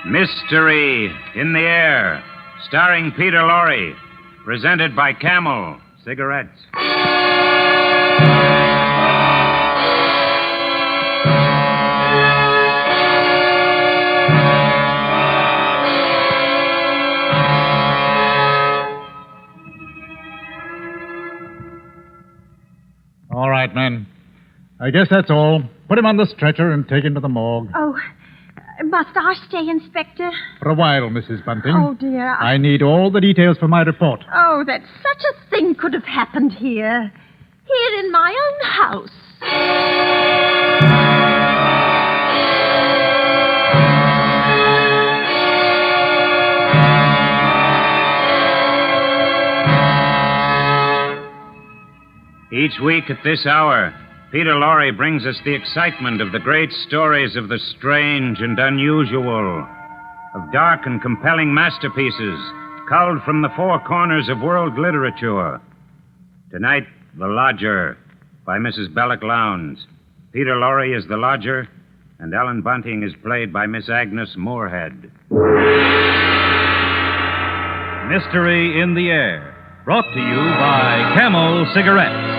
Mystery in the Air, starring Peter Lorre, presented by Camel Cigarettes. All right, men. I guess that's all. Put him on the stretcher and take him to the morgue. Oh, must I stay, Inspector? For a while, Mrs. Bunting. Oh, dear. I need all the details for my report. Oh, that such a thing could have happened here. Here in my own house. Each week at this hour, Peter Lorre brings us the excitement of the great stories of the strange and unusual, of dark and compelling masterpieces culled from the four corners of world literature. Tonight, The Lodger, by Mrs. Belloc Lowndes. Peter Lorre is the lodger, and Ellen Bunting is played by Miss Agnes Moorehead. Mystery in the Air, brought to you by Camel Cigarettes.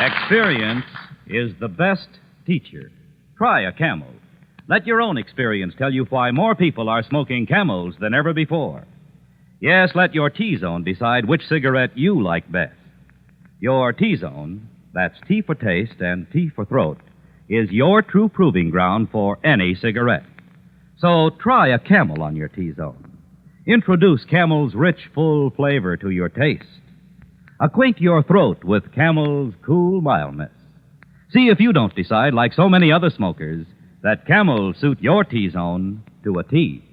Experience is the best teacher. Try a Camel. Let your own experience tell you why more people are smoking Camels than ever before. Yes, let your T-Zone decide which cigarette you like best. Your T-Zone, that's T for taste and T for throat, is your true proving ground for any cigarette. So try a Camel on your T-Zone. Introduce Camel's rich, full flavor to your taste. Acquaint your throat with Camel's cool mildness. See if you don't decide, like so many other smokers, that Camel suit your T-Zone to a T.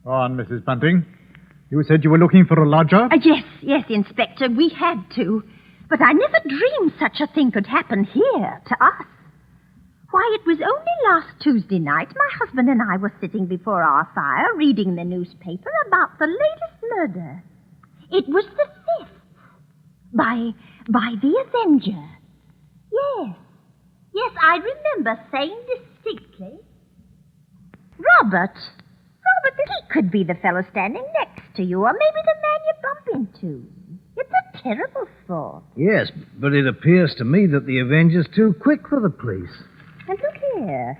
Go on, Mrs. Bunting. You said you were looking for a lodger? Yes, Inspector, we had to. But I never dreamed such a thing could happen here, to us. Why, it was only last Tuesday night my husband and I were sitting before our fire reading the newspaper about the latest murder. It was the 5th. By the Avenger. Yes, I remember saying distinctly. Robert, he could be the fellow standing next to you, or maybe the man you bump into. It's a terrible thought. Yes, but it appears to me that the Avenger's too quick for the police. And look here,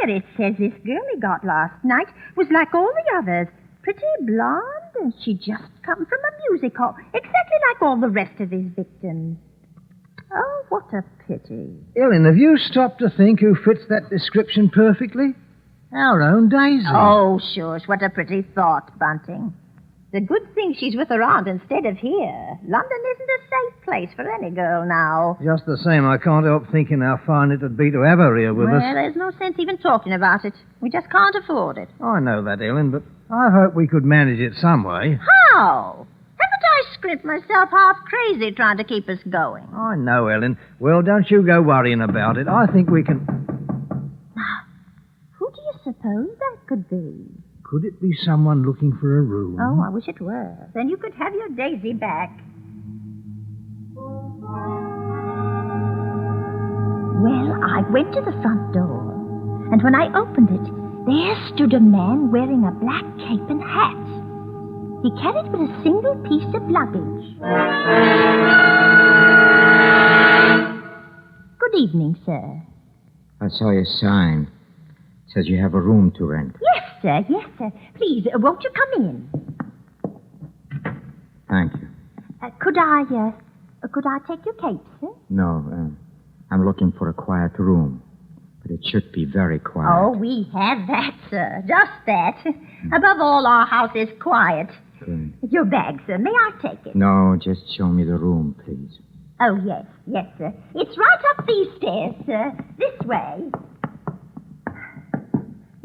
it says this girl he got last night was like all the others. Pretty blonde, and she'd just come from a music hall, exactly like all the rest of his victims. Oh, what a pity. Ellen, have you stopped to think who fits that description perfectly? Our own Daisy. Oh, shush, what a pretty thought, Bunting. It's a good thing she's with her aunt instead of here. London isn't a safe place for any girl now. Just the same, I can't help thinking how fine it'd be to have her here with us. Well, there's no sense even talking about it. We just can't afford it. I know that, Ellen, but I hope we could manage it some way. How? Haven't I scrimped myself half crazy trying to keep us going? I know, Ellen. Well, don't you go worrying about it. I think we can... Who do you suppose that could be? Could it be someone looking for a room? Oh, I wish it were. Then you could have your Daisy back. Well, I went to the front door, and when I opened it, there stood a man wearing a black cape and hat. He carried but a single piece of luggage. Good evening, sir. I saw your sign. It says you have a room to rent. Yes, sir. Please, won't you come in? Thank you. Could I take your cape, sir? No, I'm looking for a quiet room. But it should be very quiet. Oh, we have that, sir. Just that. Above all, our house is quiet. Good. Your bag, sir. May I take it? No, just show me the room, please. Oh, yes, sir. It's right up these stairs, sir. This way.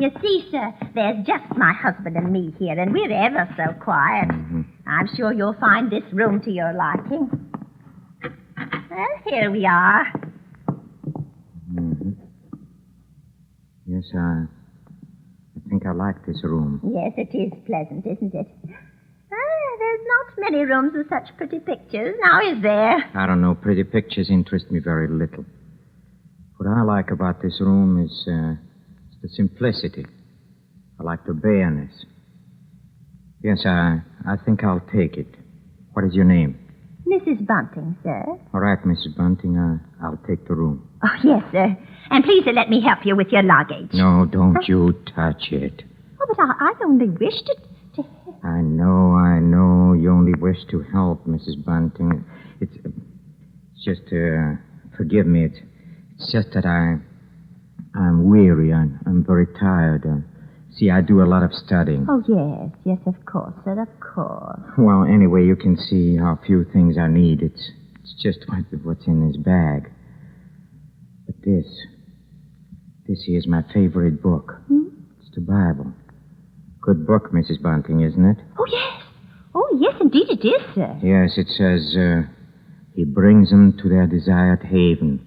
You see, sir, there's just my husband and me here, and we're ever so quiet. Mm-hmm. I'm sure you'll find this room to your liking. Well, here we are. Mm-hmm. Yes, I think I like this room. Yes, it is pleasant, isn't it? There's not many rooms with such pretty pictures, now is there? I don't know. Pretty pictures interest me very little. What I like about this room is the simplicity. I like the bareness. Yes, I think I'll take it. What is your name? Mrs. Bunting, sir. All right, Mrs. Bunting, I'll take the room. Oh, yes, sir. And please let me help you with your luggage. No, don't you touch it. Oh, but I only wished to... I know. You only wish to help, Mrs. Bunting. It's just, forgive me. It's just that I'm weary. I'm very tired. See, I do a lot of studying. Oh, yes, of course, sir, of course. Well, anyway, you can see how few things I need. It's just what's in this bag. But this here's my favorite book. It's the Bible. Good book, Mrs. Bunting, isn't it? Oh, yes. Oh, yes, indeed it is, sir. Yes, it says, he brings them to their desired haven.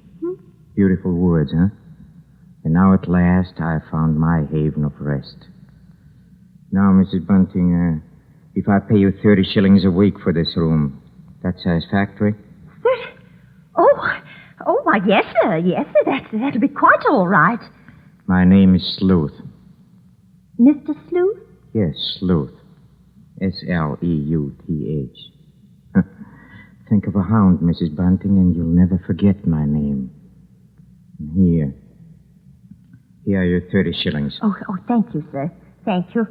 Beautiful words, huh? And now at last I found my haven of rest. Now, Mrs. Bunting, if I pay you 30 shillings a week for this room, that's satisfactory? 30? Oh, why, yes, sir. Yes, sir. That'll be quite all right. My name is Sleuth. Mr. Sleuth? Yes, Sleuth. Sleuth. Think of a hound, Mrs. Bunting, and you'll never forget my name. And here are your 30 shillings. Oh, thank you, sir. Thank you.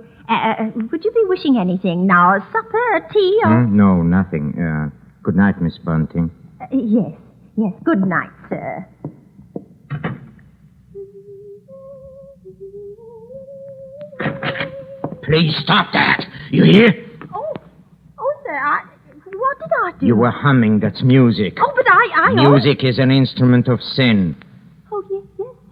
Would you be wishing anything now? Supper, tea, or... No, nothing. Good night, Miss Bunting. Yes. Good night, sir. Please stop that. You hear? Oh, sir, what did I do? You were humming. That's music. Oh, but I... Music is an instrument of sin. Oh, yes,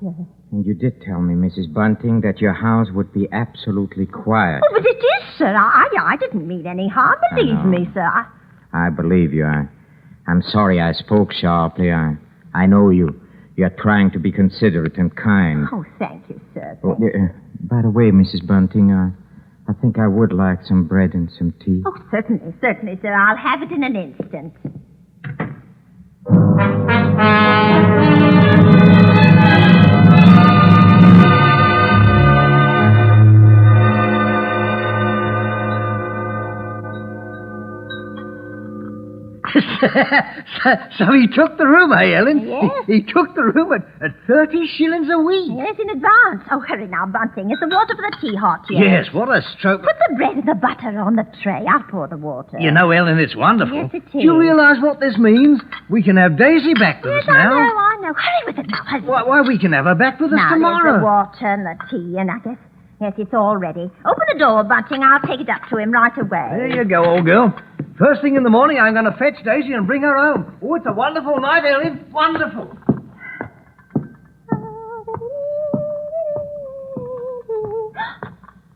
sir. And you did tell me, Mrs. Bunting, that your house would be absolutely quiet. Oh, but it is, sir. I didn't mean any harm. Believe me, sir. I believe you. I'm sorry I spoke sharply. I know you. You're trying to be considerate and kind. Oh, thank you, sir. By the way, Mrs. Bunting, I think I would like some bread and some tea. Oh, certainly, sir. I'll have it in an instant. So he took the room, eh, Ellen? Yes. He took the room at 30 shillings a week. Yes, in advance. Oh, hurry now, Bunting. Is the water for the tea hot yet? Yes, what a stroke. Put the bread and the butter on the tray. I'll pour the water. You know, Ellen, it's wonderful. Yes, it is. Do you realize what this means? We can have Daisy back with Yes, us now. I know. Hurry with it now. Hurry. Why, we can have her back with us now, tomorrow. There's the water and the tea, and I guess... Yes, it's all ready. Open the door, Bunting. I'll take it up to him right away. There you go, old girl. First thing in the morning, I'm going to fetch Daisy and bring her home. Oh, it's a wonderful night, Ellen. Wonderful.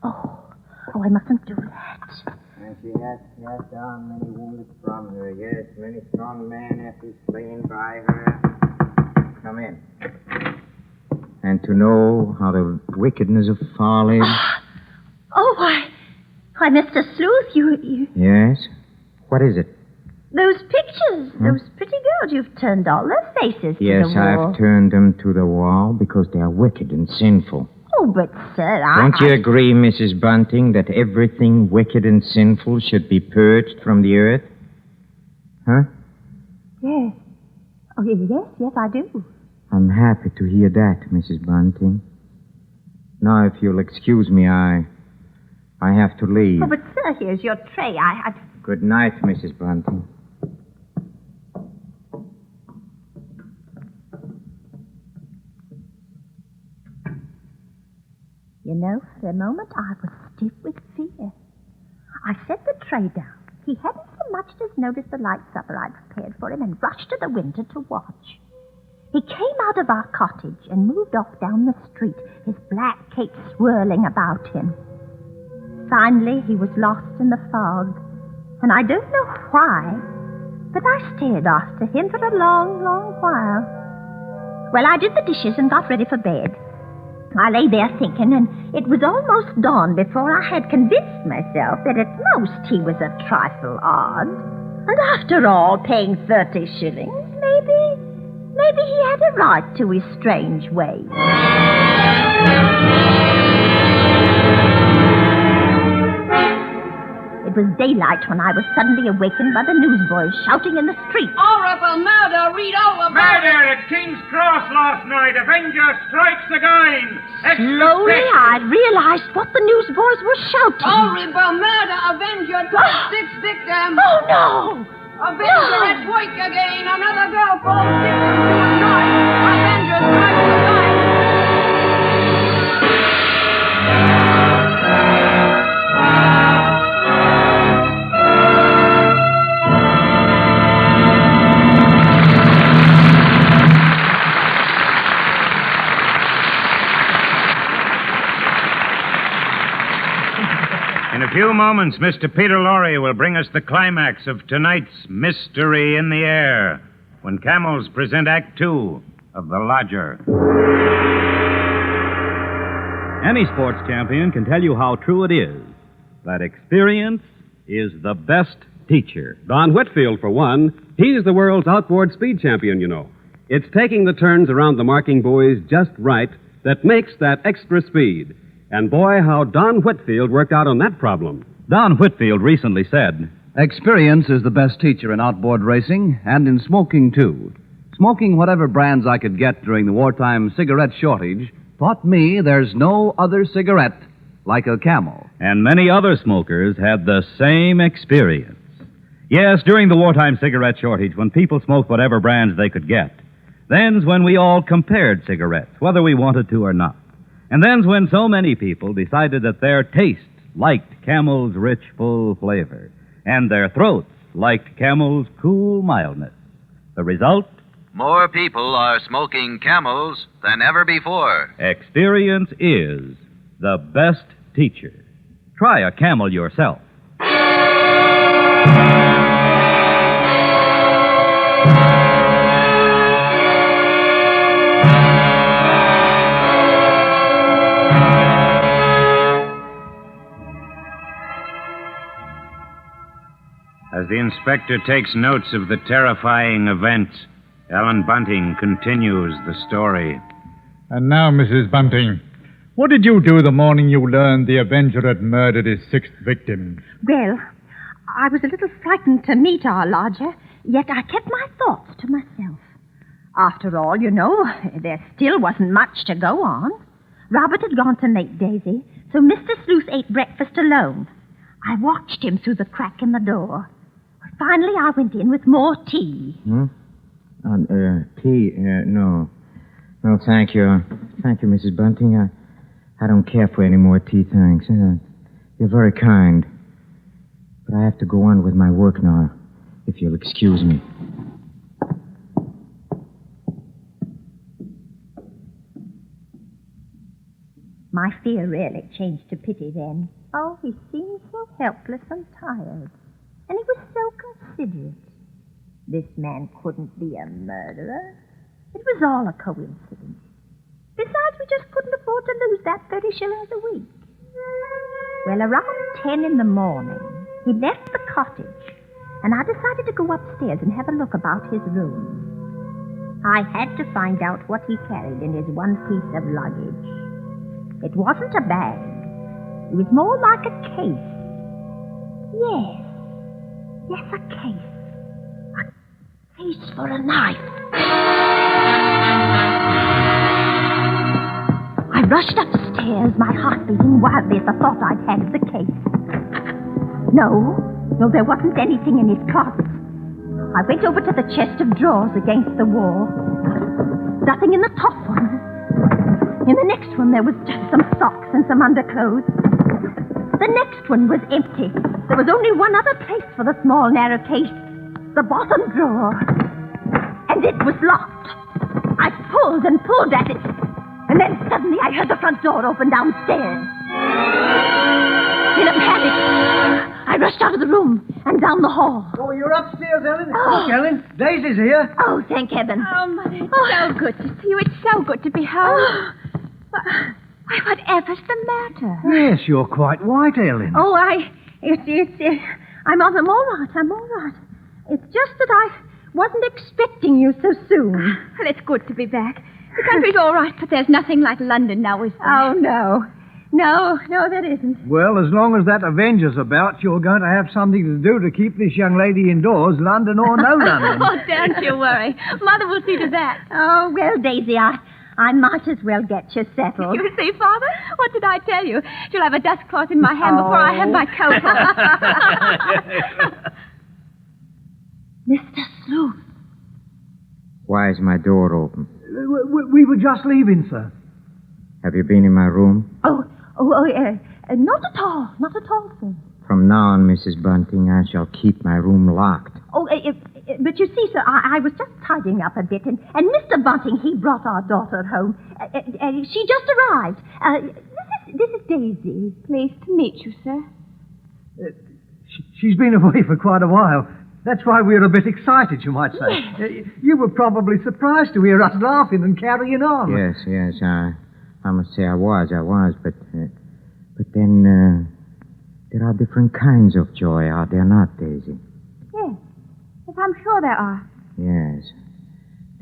Oh, I mustn't do that. And she has cast down many wounded from her. Yes, many strong men have been slain by her. Come in. And to know how the wickedness of folly... Oh, why, Mr. Sleuth, you... Yes? What is it? Those pictures, those pretty girls, you've turned all their faces to Yes, the wall. I've turned them to the wall because they are wicked and sinful. Oh, but, sir, Don't you agree, Mrs. Bunting, that everything wicked and sinful should be purged from the earth? Huh? Yes. Oh, yes, I do. I'm happy to hear that, Mrs. Bunting. Now, if you'll excuse me, I have to leave. Oh, but, sir, here's your tray. Good night, Mrs. Bunting. You know, for a moment I was stiff with fear. I set the tray down. He hadn't so much as noticed the light supper I'd prepared for him and rushed to the window to watch. He came out of our cottage and moved off down the street, his black cape swirling about him. Finally, he was lost in the fog, and I don't know why, but I stared after him for a long, long while. Well, I did the dishes and got ready for bed. I lay there thinking, and it was almost dawn before I had convinced myself that at most he was a trifle odd. And after all, paying 30 shillings, maybe he had a right to his strange ways. It was daylight when I was suddenly awakened by the newsboys shouting in the street. Horrible murder! Read all about Murder at King's Cross last night. Avenger strikes again. Slowly, I realized what the newsboys were shouting. Horrible murder! Avenger 26 victims! Oh, no! Avenger at work again! Another girl falls victim to a strike! Avenger strikes again! In a few moments, Mr. Peter Lorre will bring us the climax of tonight's Mystery in the Air, when camels present Act 2 of The Lodger. Any sports champion can tell you how true it is that experience is the best teacher. Don Whitfield, for one. He's the world's outboard speed champion, you know. It's taking the turns around the marking buoys just right that makes that extra speed. And boy, how Don Whitfield worked out on that problem. Don Whitfield recently said, Experience is the best teacher in outboard racing and in smoking, too. Smoking whatever brands I could get during the wartime cigarette shortage taught me there's no other cigarette like a Camel. And many other smokers had the same experience. Yes, during the wartime cigarette shortage, when people smoked whatever brands they could get, then's when we all compared cigarettes, whether we wanted to or not. And then's when so many people decided that their tastes liked Camel's rich, full flavor, and their throats liked Camel's cool mildness. The result? More people are smoking Camels than ever before. Experience is the best teacher. Try a Camel yourself. As the inspector takes notes of the terrifying event, Ellen Bunting continues the story. And now, Mrs. Bunting, what did you do the morning you learned the Avenger had murdered his sixth victim? Well, I was a little frightened to meet our lodger, yet I kept my thoughts to myself. After all, you know, there still wasn't much to go on. Robert had gone to make Daisy, so Mr. Sleuth ate breakfast alone. I watched him through the crack in the door. Finally, I went in with more tea. Tea? No. No, thank you. Thank you, Mrs. Bunting. I don't care for any more tea, thanks. You're very kind. But I have to go on with my work now, if you'll excuse me. My fear really changed to pity then. Oh, he seemed so helpless and tired. And he was so considerate. This man couldn't be a murderer. It was all a coincidence. Besides, we just couldn't afford to lose that 30 shillings a week. Well, around 10 in the morning, he left the cottage, and I decided to go upstairs and have a look about his room. I had to find out what he carried in his one piece of luggage. It wasn't a bag. It was more like a case. Yes, a case. A case for a knife. I rushed upstairs, my heart beating wildly at the thought I'd had of the case. No, there wasn't anything in his closet. I went over to the chest of drawers against the wall. Nothing in the top one. In the next one, there was just some socks and some underclothes. The next one was empty. There was only one other place for the small, narrow case. The bottom drawer. And it was locked. I pulled and pulled at it. And then suddenly I heard the front door open downstairs. In a panic, I rushed out of the room and down the hall. Oh, you're upstairs, Ellen? Oh. Look, Ellen, Daisy's here. Oh, thank heaven. Oh, Mother, it's so good to see you. It's so good to be home. Why, whatever's the matter? Yes, you're quite white, Ellen. Oh, I'm all right. I'm all right. It's just that I wasn't expecting you so soon. Well, it's good to be back. The country's all right, but there's nothing like London now, is there? Oh, no. No, that isn't. Well, as long as that Avenger's about, you're going to have something to do to keep this young lady indoors, London or no London. Oh, don't you worry. Mother will see to that. Oh, well, Daisy, I might as well get you settled. You see, Father? What did I tell you? She'll have a dust cloth in my hand before I have my coat on. Mr. Sleuth. Why is my door open? We were just leaving, sir. Have you been in my room? Not at all, sir. From now on, Mrs. Bunting, I shall keep my room locked. But you see, sir, I was just tidying up a bit, and Mr. Bunting, he brought our daughter home. She just arrived. This is Daisy. Pleased to meet you, sir. She's been away for quite a while. That's why we're a bit excited, you might say. You were probably surprised to hear us laughing and carrying on. Yes, I must say I was, but then there are different kinds of joy, are there not, Daisy? Yes, I'm sure there are. Yes.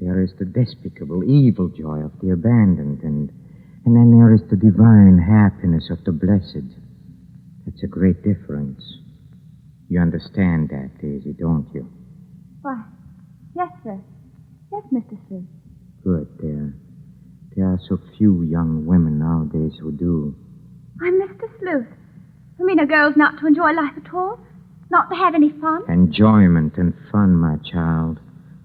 There is the despicable, evil joy of the abandoned, and then there is the divine happiness of the blessed. That's a great difference. You understand that, Daisy, don't you? Why, yes, sir. Yes, Mr. Sleuth. Good, there are so few young women nowadays who do. I'm Mr. Sleuth. You mean a girl's not to enjoy life at all? Not to have any fun? Enjoyment and fun, my child,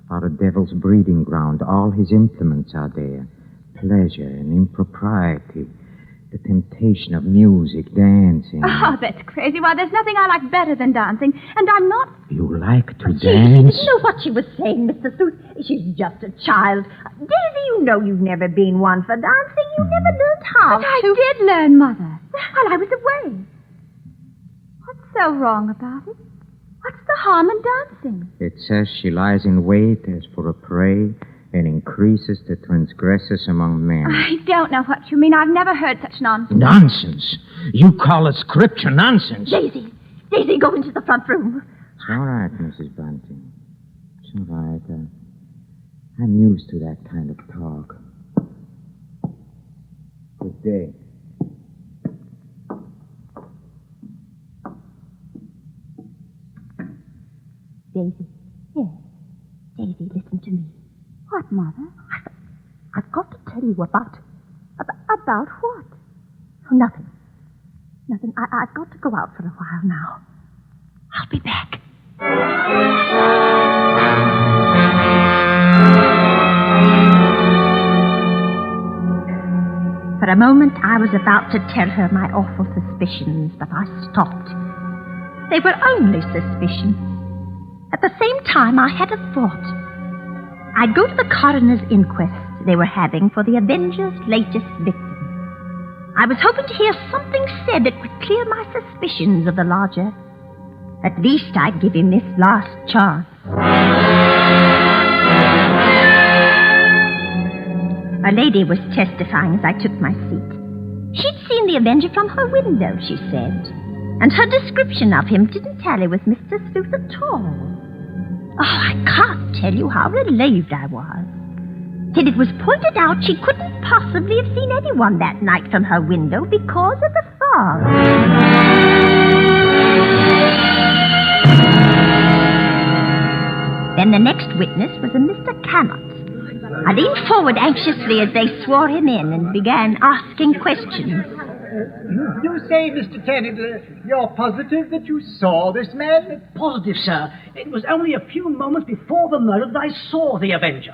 are the devil's breeding ground. All his implements are there. Pleasure and impropriety. The temptation of music, dancing. Oh, that's crazy. Why, there's nothing I like better than dancing. And I'm not... You like to dance? You know what she was saying, Mr. Sleuth? She's just a child. Daisy, you know you've never been one for dancing. You never learned how But I did learn, Mother. While I was away. What's so wrong about it? What's the harm in dancing? It says she lies in wait as for a prey and increases the transgressors among men. I don't know what you mean. I've never heard such nonsense. Nonsense? You call it scripture nonsense? Daisy, go into the front room. It's all right, Mrs. Bunting. It's all right. I'm used to that kind of talk. Good day. Daisy, yes. Daisy, listen to me. What, Mother? I've got to tell you about... About what? Oh, nothing. I've got to go out for a while now. I'll be back. For a moment, I was about to tell her my awful suspicions, but I stopped. They were only suspicions. At the same time, I had a thought. I'd go to the coroner's inquest they were having for the Avenger's latest victim. I was hoping to hear something said that would clear my suspicions of the lodger. At least I'd give him this last chance. A lady was testifying as I took my seat. She'd seen the Avenger from her window, she said. And her description of him didn't tally with Mr. Sleuth at all. Oh, I can't tell you how relieved I was. Till it was pointed out she couldn't possibly have seen anyone that night from her window because of the fog. Then the next witness was a Mr. Cannot. I leaned forward anxiously as they swore him in and began asking questions. You say, Mr. Tennant, you're positive that you saw this man? Positive, sir. It was only a few moments before the murder that I saw the Avenger.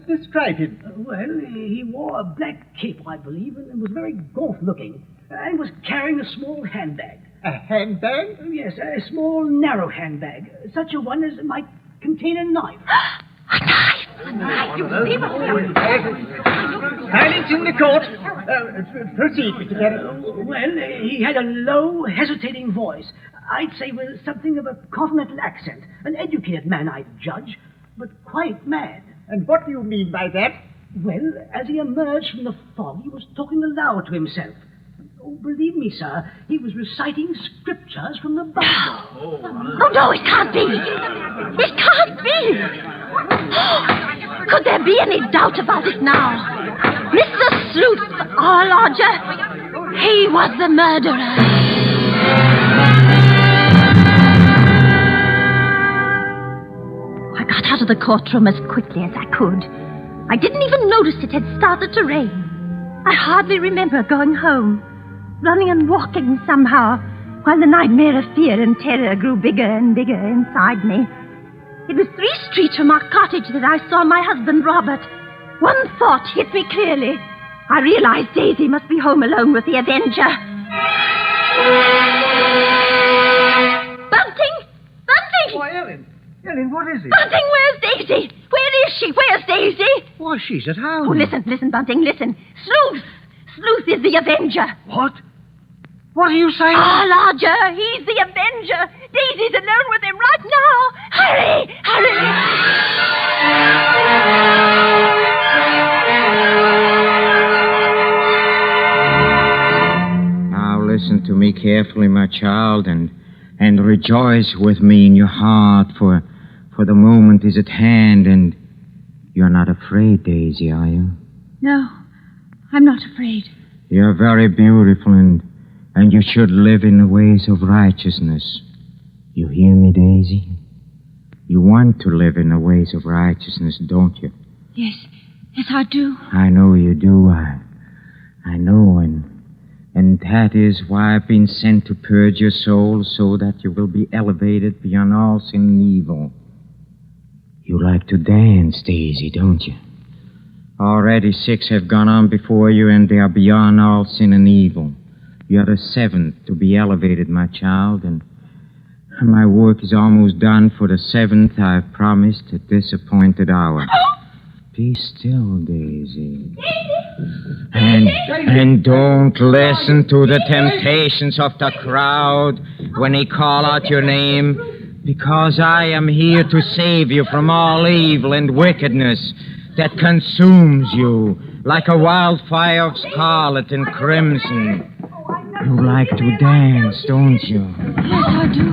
Describe him. Well, he wore a black cape, I believe, and was very gaunt-looking. And was carrying a small handbag. A handbag? Yes, a small, narrow handbag. Such a one as might contain a knife. A knife? Silence in the court. Proceed, Mr. Carey. Well, he had a low, hesitating voice. I'd say with something of a continental accent. An educated man, I'd judge, but quite mad. And what do you mean by that? Well, as he emerged from the fog, he was talking aloud to himself. Oh, believe me, sir, he was reciting scriptures from the Bible. Oh, no, it can't be. It can't be. Oh, could there be any doubt about it now? Mr. Sleuth, our lodger, he was the murderer. I got out of the courtroom as quickly as I could. I didn't even notice it had started to rain. I hardly remember going home, running and walking somehow, while the nightmare of fear and terror grew bigger and bigger inside me. It was 3 streets from our cottage that I saw my husband, Robert. One thought hit me clearly. I realized Daisy must be home alone with the Avenger. Bunting! Bunting! Why, Ellen, what is it? Bunting, where's Daisy? Where is she? Where's Daisy? Why, she's at home. Oh, listen, Bunting, listen. Sleuth is the Avenger. What? What are you saying? Ah, lodger, he's the Avenger. Daisy's alone with him right now. Hurry! Now listen to me carefully, my child, and rejoice with me in your heart, for the moment is at hand, and you're not afraid, Daisy, are you? No, I'm not afraid. You're very beautiful, and you should live in the ways of righteousness. You hear me, Daisy? You want to live in the ways of righteousness, don't you? Yes, I do. I know you do. I know, and that is why I've been sent to purge your soul so that you will be elevated beyond all sin and evil. You like to dance, Daisy, don't you? Already 6 have gone on before you, and they are beyond all sin and evil. You're the 7th to be elevated, my child, and my work is almost done for the 7th I've promised at this appointed hour. Be still, Daisy. And don't listen to the temptations of the crowd when they call out your name, because I am here to save you from all evil and wickedness that consumes you like a wildfire of scarlet and crimson. You like to dance, don't you? Yes, I do.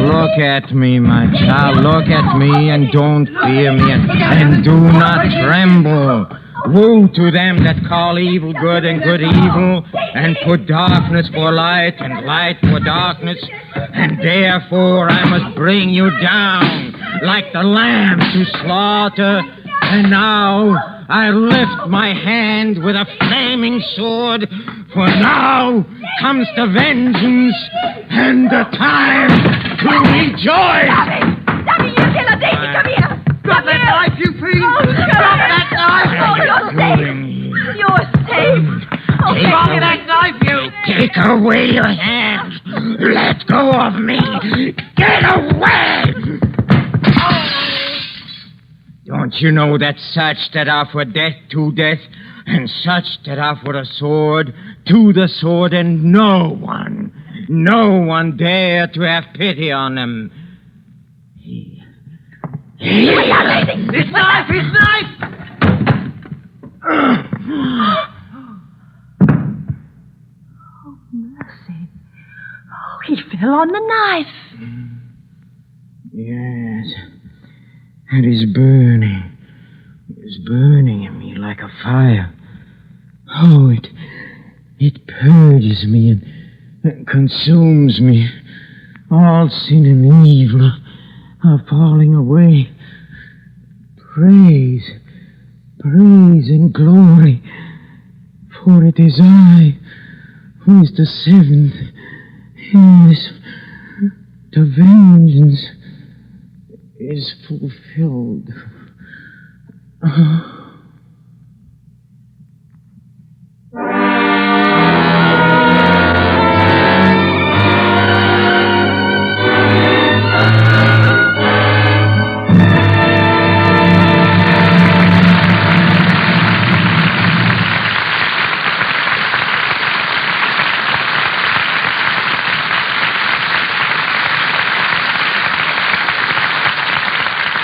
Look at me, my child. Look at me, and don't fear me, and do not tremble. Woe to them that call evil good and good evil, and put darkness for light and light for darkness. And therefore I must bring you down like the lamb to slaughter. And now I lift my hand with a flaming sword, for now comes the vengeance and the time to rejoice. Stop it, you killer, Daisy, come here. Drop that knife, you fiend! Oh, Drop that knife! Oh, you're safe. You're safe. Oh, Drop that knife, you! Take away your hands. Let go of me. Get away! Don't you know that such that are for death to death, and such that are for the sword to the sword, and no one dare to have pity on them? His knife! Oh, mercy. Oh, he fell on the knife. Yes. And it's burning. It's burning in me like a fire. Oh, it purges me and consumes me. All sin and evil are falling away. Praise and glory, for it is I who is the 7th. Yes, the vengeance is fulfilled.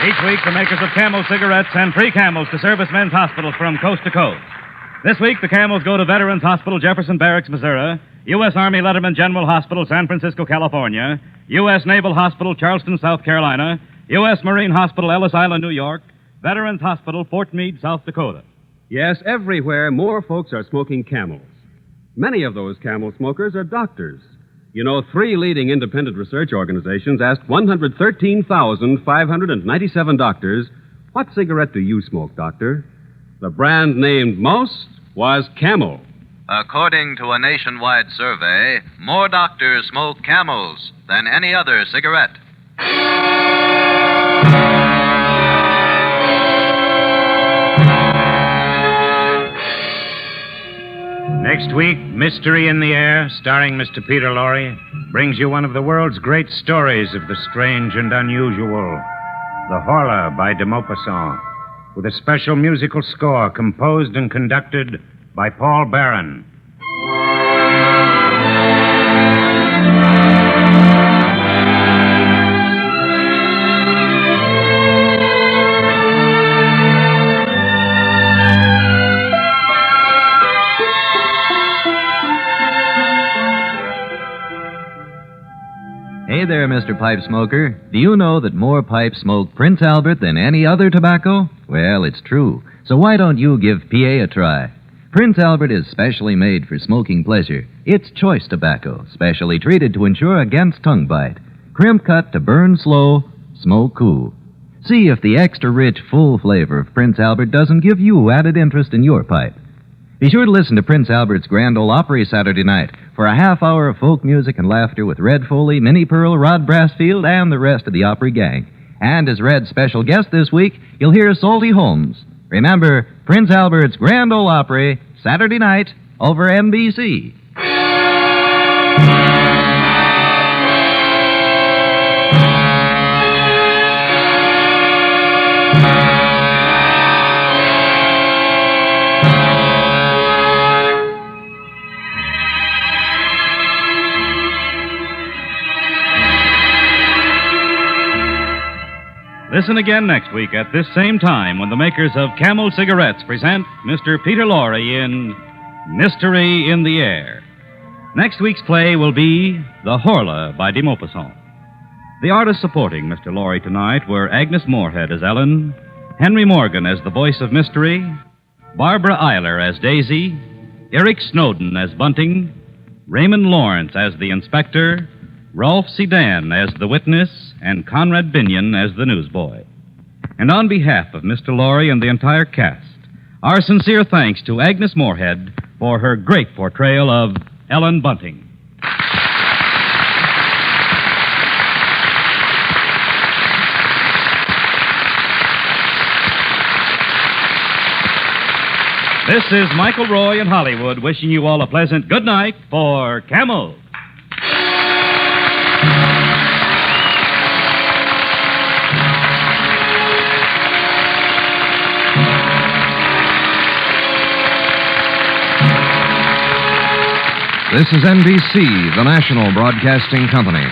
Each week, the makers of Camel cigarettes send free Camels to servicemen's hospitals from coast to coast. This week, the Camels go to Veterans Hospital, Jefferson Barracks, Missouri, U.S. Army Letterman General Hospital, San Francisco, California, U.S. Naval Hospital, Charleston, South Carolina, U.S. Marine Hospital, Ellis Island, New York, Veterans Hospital, Fort Meade, South Dakota. Yes, everywhere more folks are smoking Camels. Many of those Camel smokers are doctors. You know, 3 leading independent research organizations asked 113,597 doctors, "What cigarette do you smoke, doctor?" The brand named most was Camel. According to a nationwide survey, more doctors smoke Camels than any other cigarette. Next week, Mystery in the Air, starring Mr. Peter Lorre, brings you one of the world's great stories of the strange and unusual, The Horla by de Maupassant, with a special musical score composed and conducted by Paul Barron. Hey there, Mr. Pipe Smoker. Do you know that more pipes smoke Prince Albert than any other tobacco? Well, it's true. So why don't you give PA a try? Prince Albert is specially made for smoking pleasure. It's choice tobacco, specially treated to ensure against tongue bite. Crimp cut to burn slow, smoke cool. See if the extra rich, full flavor of Prince Albert doesn't give you added interest in your pipe. Be sure to listen to Prince Albert's Grand Ole Opry Saturday night for a half hour of folk music and laughter with Red Foley, Minnie Pearl, Rod Brassfield, and the rest of the Opry gang. And as Red's special guest this week, you'll hear Salty Holmes. Remember, Prince Albert's Grand Ole Opry, Saturday night, over NBC. Listen again next week at this same time when the makers of Camel cigarettes present Mr. Peter Lorre in Mystery in the Air. Next week's play will be The Horla by de Maupassant. The artists supporting Mr. Lorre tonight were Agnes Moorehead as Ellen, Henry Morgan as the voice of Mystery, Barbara Eiler as Daisy, Eric Snowden as Bunting, Raymond Lawrence as the Inspector, Rolf Sedan as the Witness, and Conrad Binion as the Newsboy. And on behalf of Mr. Lorre and the entire cast, our sincere thanks to Agnes Moorehead for her great portrayal of Ellen Bunting. This is Michael Roy in Hollywood wishing you all a pleasant good night for Camel. This is NBC, the national broadcasting company.